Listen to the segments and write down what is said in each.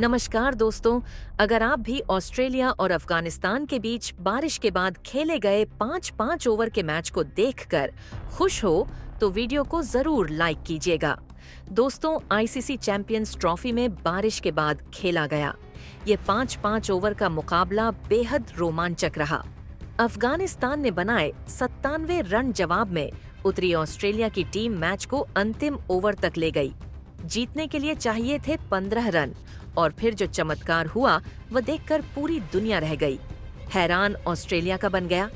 नमस्कार दोस्तों। अगर आप भी ऑस्ट्रेलिया और अफगानिस्तान के बीच बारिश के बाद खेले गए 5-5 ओवर के मैच को देखकर खुश हो तो वीडियो को जरूर लाइक कीजिएगा। दोस्तों, आईसीसी चैंपियंस ट्रॉफी में बारिश के बाद खेला गया ये 5-5 ओवर का मुकाबला बेहद रोमांचक रहा। अफगानिस्तान ने बनाए 97 रन जवाब में उतरी ऑस्ट्रेलिया की टीम मैच को अंतिम ओवर तक ले गई। जीतने के लिए चाहिए थे 15 रन और फिर जो चमत्कार हुआ वह देखकर पूरी दुनिया रह गई। हैरान ऑस्ट्रेलिया का बन गया।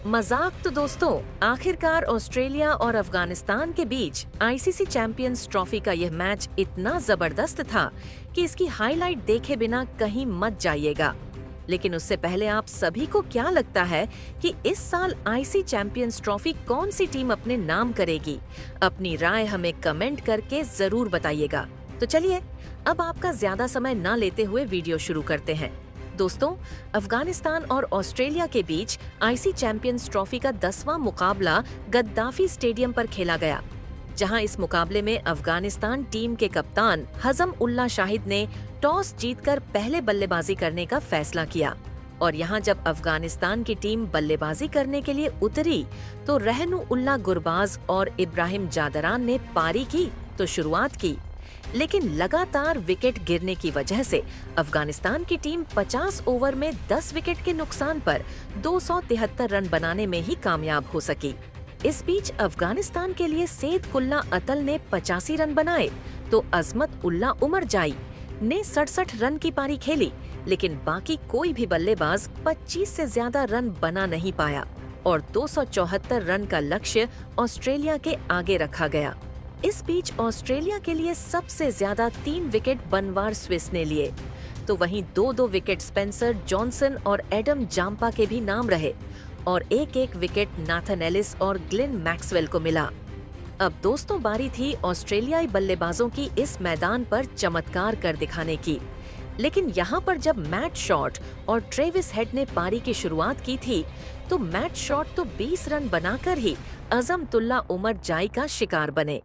मजाक तो दोस्तों, आखिरकार ऑस्ट्रेलिया और अफगानिस्तान के बीच आईसीसी चैंपियंस ट्रॉफी का यह मैच इतना जबरदस्त था कि इसकी हाईलाइट देखे बिना कहीं मत जाइएगा। लेकिन उससे पहले आप सभी को क्या लगता है कि इस साल आईसीसी चैंपियंस ट्रॉफी कौन सी टीम अपने नाम करेगी? अपनी राय हमें कमेंट करके जरूर बताइएगा। तो चलिए अब आपका ज्यादा समय न लेते हुए वीडियो शुरू करते हैं। दोस्तों, अफगानिस्तान और ऑस्ट्रेलिया के बीच आईसीसी चैंपियंस ट्रॉफी का 10वां मुकाबला गद्दाफी स्टेडियम पर खेला गया, जहां इस मुकाबले में अफगानिस्तान टीम के कप्तान हजम उल्लाह शाहिद ने टॉस जीतकर पहले बल्लेबाजी करने का फैसला किया। और यहां जब अफगानिस्तान की टीम बल्लेबाजी करने के लिए उतरी तो रहनु उल्लाह गुरबाज और इब्राहिम जादरान ने पारी की तो शुरुआत की, लेकिन लगातार विकेट गिरने की वजह से अफगानिस्तान की टीम 50 ओवर में 10 विकेट के नुकसान पर 273 रन बनाने में ही कामयाब हो सकी। इस बीच अफगानिस्तान के लिए सेद कुल्ला अतल ने 85 रन बनाए तो अजमत उल्ला उमर जाई ने 67 रन की पारी खेली, लेकिन बाकी कोई भी बल्लेबाज 25 से ज्यादा रन बना नहीं पाया और 274 रन का लक्ष्य ऑस्ट्रेलिया के आगे रखा गया। इस बीच ऑस्ट्रेलिया के लिए सबसे ज्यादा 3 विकेट बनवार स्विस ने लिए, तो वहीं 2-2 विकेट स्पेंसर जॉनसन और एडम जाम्पा के भी नाम रहे और एक विकेट नाथन एलिस और ग्लेन मैक्सवेल को मिला। अब दोस्तों, बारी थी ऑस्ट्रेलियाई बल्लेबाजों की इस मैदान पर चमत्कार कर दिखाने की। लेकिन यहाँ पर जब मैट शॉट और ट्रेविस हेड ने पारी की शुरुआत की थी तो मैट शॉट तो 20 रन बनाकर ही अजमतुल्ला उमर जाई का शिकार बने।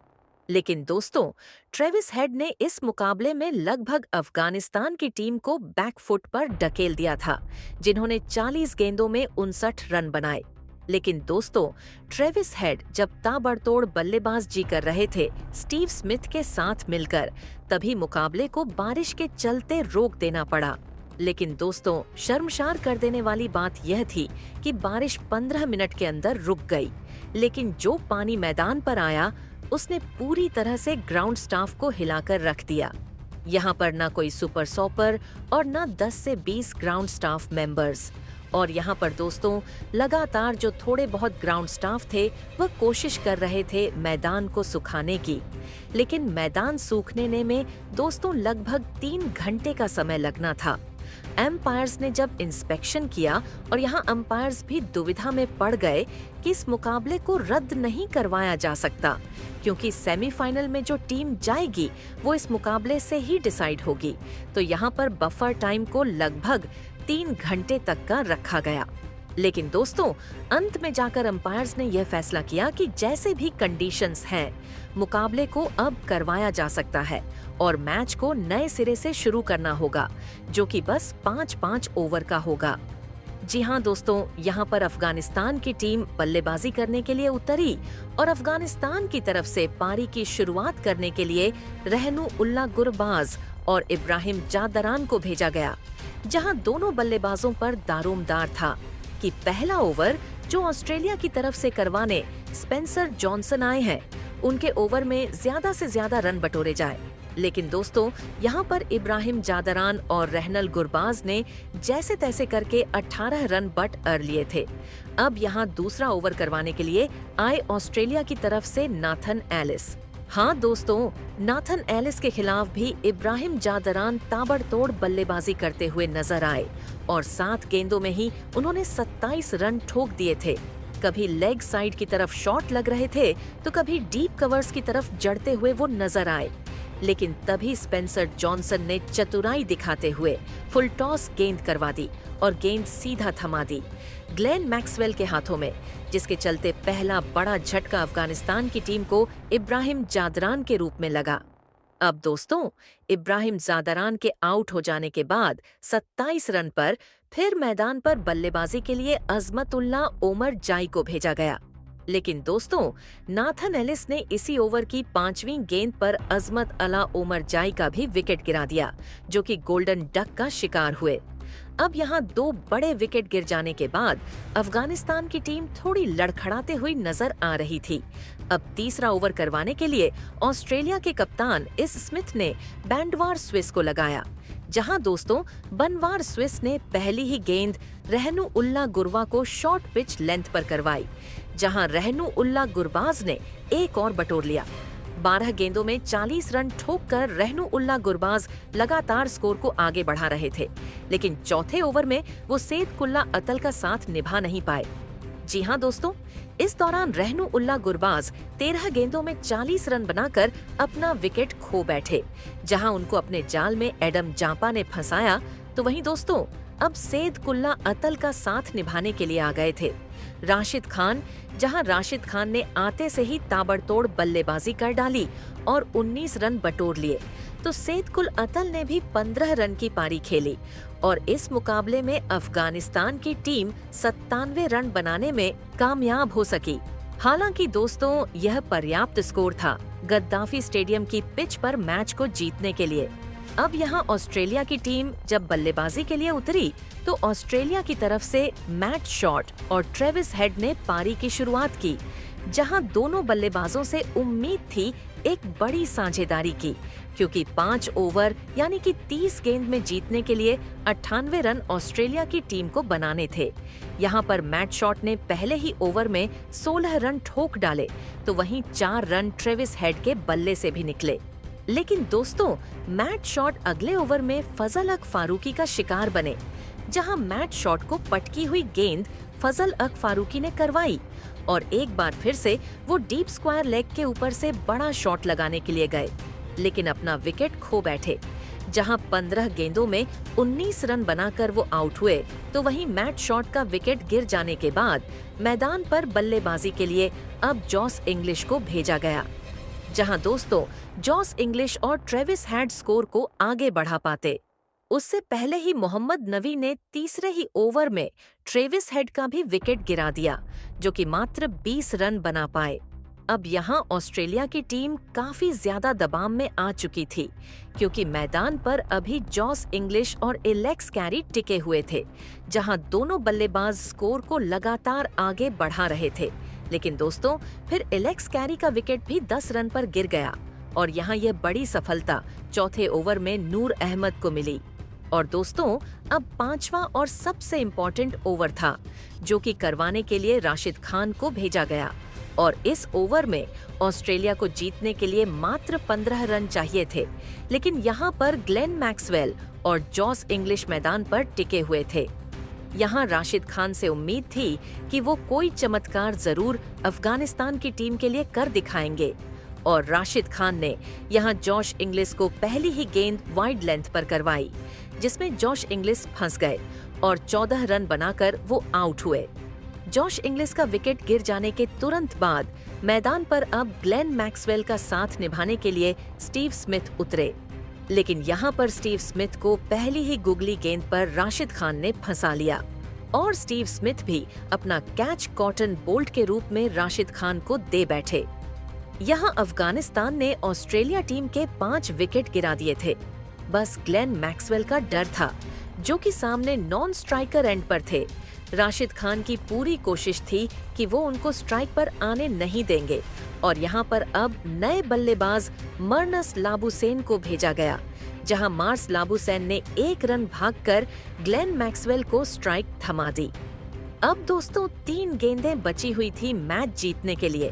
लेकिन दोस्तों, ट्रेविस हेड ने इस मुकाबले में लगभग अफगानिस्तान की टीम को बैकफुट पर ढकेल दिया था, जिन्होंने 40 गेंदों में 59 रन बनाए। लेकिन दोस्तों, ट्रेविस हेड जब ताबड़तोड़ बल्लेबाजी कर रहे थे स्टीव स्मिथ के साथ मिलकर, तभी मुकाबले को बारिश के चलते रोक देना पड़ा। लेकिन दोस्तों, शर्मसार कर देने वाली बात यह थी कि बारिश 15 मिनट के अंदर रुक गई, लेकिन जो पानी मैदान पर आया उसने पूरी तरह से ग्राउंड स्टाफ को हिलाकर रख दिया। यहाँ पर न कोई सुपर सॉपर और न 10 से 20 ग्राउंड स्टाफ मेंबर्स। और यहाँ पर दोस्तों, लगातार जो थोड़े बहुत ग्राउंड स्टाफ थे वह कोशिश कर रहे थे मैदान को सुखाने की, लेकिन मैदान सूखने में दोस्तों लगभग 3 घंटे का समय लगना था। एम्पायर्स ने जब इंस्पेक्शन किया और यहाँ अंपायर्स भी दुविधा में पड़ गए कि इस मुकाबले को रद्द नहीं करवाया जा सकता, क्योंकि सेमीफाइनल में जो टीम जाएगी वो इस मुकाबले से ही डिसाइड होगी। तो यहाँ पर बफर टाइम को लगभग 3 घंटे तक का रखा गया। लेकिन दोस्तों, अंत में जाकर अंपायर्स ने यह फैसला किया कि जैसे भी कंडीशंस हैं, मुकाबले को अब करवाया जा सकता है और मैच को नए सिरे से शुरू करना होगा, जो कि बस 5-5 ओवर का होगा। जी हाँ दोस्तों, यहाँ पर अफगानिस्तान की टीम बल्लेबाजी करने के लिए उतरी और अफगानिस्तान की तरफ से पारी की शुरुआत करने के लिए रहनु उल्लाह गुरबाज और इब्राहिम जादरान को भेजा गया, जहाँ दोनों बल्लेबाजों पर दारोमदार था कि पहला ओवर जो ऑस्ट्रेलिया की तरफ से करवाने स्पेंसर जॉनसन आए हैं, उनके ओवर में ज्यादा से ज्यादा रन बटोरे जाए। लेकिन दोस्तों, यहाँ पर इब्राहिम जादरान और रहनल गुरबाज ने जैसे तैसे करके 18 रन बट कर लिए थे। अब यहाँ दूसरा ओवर करवाने के लिए आए ऑस्ट्रेलिया की तरफ से नाथन एलिस। हाँ दोस्तों, नाथन एलिस के खिलाफ भी इब्राहिम जादरान ताबड़तोड़ बल्लेबाजी करते हुए नजर आए और 7 गेंदों में ही उन्होंने 27 रन ठोक दिए थे। कभी लेग साइड की तरफ शॉट लग रहे थे तो कभी डीप कवर्स की तरफ जड़ते हुए वो नजर आए। लेकिन तभी स्पेंसर जॉनसन ने चतुराई दिखाते हुए फुल टॉस गेंद करवा दी और गेंद सीधा थमा दी ग्लेन मैक्सवेल के हाथों में, जिसके चलते पहला बड़ा झटका अफगानिस्तान की टीम को इब्राहिम जादरान के रूप में लगा। अब दोस्तों, इब्राहिम ज़ादरान के आउट हो जाने के बाद 27 रन पर फिर मैदान पर बल्लेबाजी के लिए अजमतुल्ला ओमर जाई को भेजा गया। लेकिन दोस्तों, नाथन एलिस ने इसी ओवर की 5वीं गेंद पर अजमत अला ओमर जाई का भी विकेट गिरा दिया, जो कि गोल्डन डक का शिकार हुए। अब यहाँ 2 बड़े विकेट गिर जाने के बाद अफगानिस्तान की टीम थोड़ी लड़खड़ाते हुई नजर आ रही थी। अब तीसरा ओवर करवाने के लिए ऑस्ट्रेलिया के कप्तान इस स्मिथ ने बैंडवार स्विस को लगाया, जहां दोस्तों बनवार स्विस ने पहली ही गेंद रहनु उल्ला गुरवा को शॉर्ट पिच लेंथ पर करवाई, जहां रहनु उल्ला गुरबाज ने एक और बटोर लिया। 12 गेंदों में 40 रन ठोककर रहनु उल्ला गुरबाज लगातार स्कोर को आगे बढ़ा रहे थे, लेकिन चौथे ओवर में वो सेद कुल्ला अतल का साथ निभा नहीं पाए। जी हां दोस्तों, इस दौरान रहनु उल्ला गुरबाज 13 गेंदों में 40 रन बनाकर अपना विकेट खो बैठे, जहां उनको अपने जाल में एडम जांपा ने फंसाया। तो वहीं दोस्तों, अब सेद कुल्ला अतल का साथ निभाने के लिए आ गए थे राशिद खान, जहां राशिद खान ने आते से ही ताबड़तोड़ बल्लेबाजी कर डाली और 19 रन बटोर लिए। तो सेद कुल अतल ने भी 15 रन की पारी खेली और इस मुकाबले में अफगानिस्तान की टीम 97 रन बनाने में कामयाब हो सकी। हालांकि दोस्तों, यह पर्याप्त स्कोर था गद्दाफी स्टेडियम की पिच पर मैच को जीतने के लिए। अब यहाँ ऑस्ट्रेलिया की टीम जब बल्लेबाजी के लिए उतरी तो ऑस्ट्रेलिया की तरफ से मैट शॉट और ट्रेविस हेड ने पारी की शुरुआत की, जहां दोनों बल्लेबाजों से उम्मीद थी एक बड़ी साझेदारी की, क्योंकि 5 ओवर यानी कि 30 गेंद में जीतने के लिए 98 रन ऑस्ट्रेलिया की टीम को बनाने थे। यहाँ पर मैट शॉट ने पहले ही ओवर में 16 रन ठोक डाले, तो वहीं 4 रन ट्रेविस हेड के बल्ले से भी निकले। लेकिन दोस्तों, मैट शॉट अगले ओवर में फजल अक फारूकी का शिकार बने, जहां मैट शॉट को पटकी हुई गेंद फजल अक फारूकी ने करवाई और एक बार फिर से वो डीप स्क्वायर लेग के ऊपर से बड़ा शॉट लगाने के लिए गए, लेकिन अपना विकेट खो बैठे। जहां 15 गेंदों में 19 रन बनाकर वो आउट हुए, तो वहीं मैट शॉट का विकेट गिर जाने के बाद मैदान पर बल्लेबाजी के लिए अब जॉस इंग्लिश को भेजा गया, जहां दोस्तों जॉस इंग्लिश और ट्रेविस हेड स्कोर को आगे बढ़ा पाते। उससे पहले ही मोहम्मद नबी ने तीसरे ही ओवर में ट्रेविस हेड का भी विकेट गिरा दिया, जो कि मात्र 20 रन बना पाए। अब यहाँ ऑस्ट्रेलिया की टीम काफी ज्यादा दबाव में आ चुकी थी, क्योंकि मैदान पर अभी जॉस इंग्लिश और एलेक्स कैरी टिके हुए थे, जहां दोनों बल्लेबाज स्कोर को लगातार आगे बढ़ा रहे थे। लेकिन दोस्तों, फिर एलेक्स कैरी का विकेट भी 10 रन पर गिर गया और यहाँ यह बड़ी सफलता चौथे ओवर में नूर अहमद को मिली। और दोस्तों, अब 5वां और सबसे इम्पोर्टेंट ओवर था, जो कि करवाने के लिए राशिद खान को भेजा गया और इस ओवर में ऑस्ट्रेलिया को जीतने के लिए मात्र 15 रन चाहिए थे। लेकिन यहाँ पर ग्लेन मैक्सवेल और जॉस इंग्लिश मैदान पर टिके हुए थे। यहाँ राशिद खान से उम्मीद थी कि वो कोई चमत्कार जरूर अफगानिस्तान की टीम के लिए कर दिखाएंगे और राशिद खान ने यहाँ जॉश इंग्लिश को पहली ही गेंद वाइड लेंथ पर करवाई, जिसमें जॉश इंग्लिश फंस गए और 14 रन बनाकर वो आउट हुए। जॉश इंग्लिश का विकेट गिर जाने के तुरंत बाद मैदान पर अब ग्लेन मैक्सवेल का साथ निभाने के लिए स्टीव स्मिथ उतरे, लेकिन यहाँ पर स्टीव स्मिथ को पहली ही गुगली गेंद पर राशिद खान ने फंसा लिया और स्टीव स्मिथ भी अपना कैच कॉटन बोल्ट के रूप में राशिद खान को दे बैठे। यहाँ अफगानिस्तान ने ऑस्ट्रेलिया टीम के 5 विकेट गिरा दिए थे। बस ग्लेन मैक्सवेल का डर था, जो कि सामने नॉन स्ट्राइकर एंड पर थे। राशिद खान की पूरी कोशिश थी कि वो उनको स्ट्राइक पर आने नहीं देंगे और यहाँ पर अब नए बल्लेबाज मरनस लाबुसैन को भेजा गया, जहाँ मार्स लाबुसैन ने 1 रन भागकर ग्लेन मैक्सवेल को स्ट्राइक थमा दी। अब दोस्तों 3 गेंदें बची हुई थी मैच जीतने के लिए।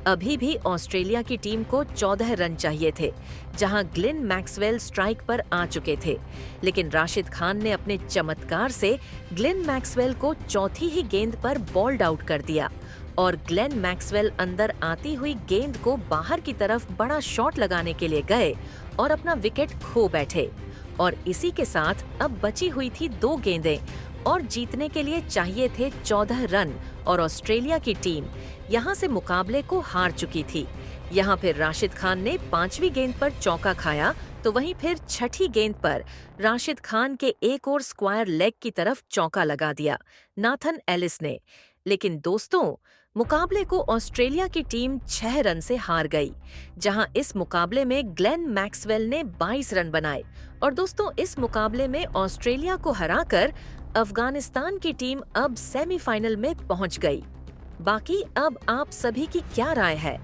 अभी भी ऑस्ट्रेलिया की टीम को 14 रन चाहिए थे, जहां ग्लेन मैक्सवेल स्ट्राइक पर आ चुके थे, लेकिन राशिद खान ने अपने चमत्कार से ग्लेन मैक्सवेल को चौथी ही गेंद पर बॉल्ड आउट कर दिया और ग्लेन मैक्सवेल अंदर आती हुई गेंद को बाहर की तरफ बड़ा शॉट लगाने के लिए गए और अपना विकेट खो बैठे। और इसी के साथ अब बची हुई थी 2 गेंदें और जीतने के लिए चाहिए थे 14 रन और ऑस्ट्रेलिया की टीम यहाँ से मुकाबले को हार चुकी थी। यहाँ फिर राशिद खान ने 5वीं गेंद पर चौका खाया, तो वहीं फिर 6ठी गेंद पर राशिद खान के एक और स्क्वायर लेग की तरफ चौका लगा दिया नाथन एलिस ने। लेकिन दोस्तों, मुकाबले को ऑस्ट्रेलिया की टीम 6 रन से हार गई, जहां इस मुकाबले में ग्लेन मैक्सवेल ने 22 रन बनाए। और दोस्तों, इस मुकाबले में ऑस्ट्रेलिया को हराकर अफगानिस्तान की टीम अब सेमीफाइनल में पहुंच गई। बाकी अब आप सभी की क्या राय है?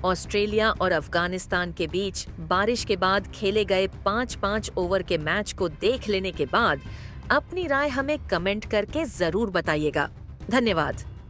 ऑस्ट्रेलिया और अफगानिस्तान के बीच बारिश के बाद खेले गए 5-5 ओवर के मैच को देख लेने के बाद अपनी राय हमें कमेंट करके जरूर बताइएगा। धन्यवाद।